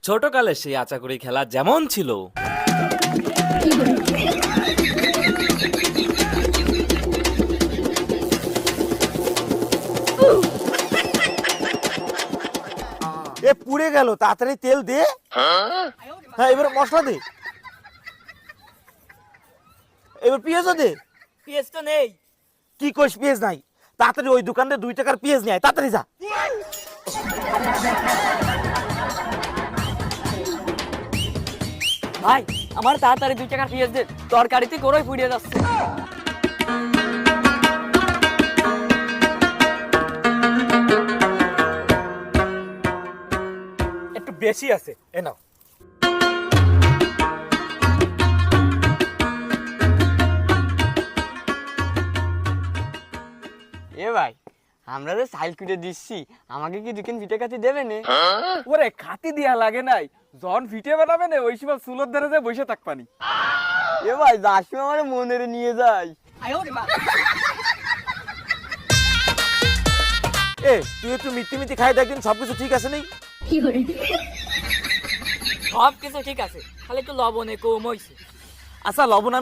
ছোটকালে সেই আচাকুড়ি খেলা যেমন ছিল এ পুড়ে গেল, তাড়াতাড়ি তেল দে। হ্যাঁ, এবার মশলা দে, এবার পেঁয়াজও দে। পেঁয়াজ তো নেই। কি কইস পেঁয়াজ নাই? তাড়াতাড়ি ওই দোকানে 2 টাকার পেঁয়াজ নিয়ে আয়, তাড়াতাড়ি যা। ভাই আমার তাড়াতাড়ি 2 টাকার পেঁয়াজ দে, তরকারিতে গরই ফুরিয়ে যাচ্ছে। একটু বেশি আছে, এ নাও। এ ভাই আমরা যে সাইল কুটে দিচ্ছি, আমাকে কি দুকেন পিঠে কাটি দেবে না? ওরে খাতি দিয়া লাগে নাই, জন ফিটে বানাবে না ওই সময় চুলোর ধারে যে বসে থাকবানি। এ ভাই দাসু আমার মনের নিয়ে যাই। এ তুই একটু মিটি খাই দেখদিন সবকিছু ঠিক আছে নেই? সব কিছু ঠিক আছে, খালি একটু লবণে কম হয়েছে। আচ্ছা লবণ আমি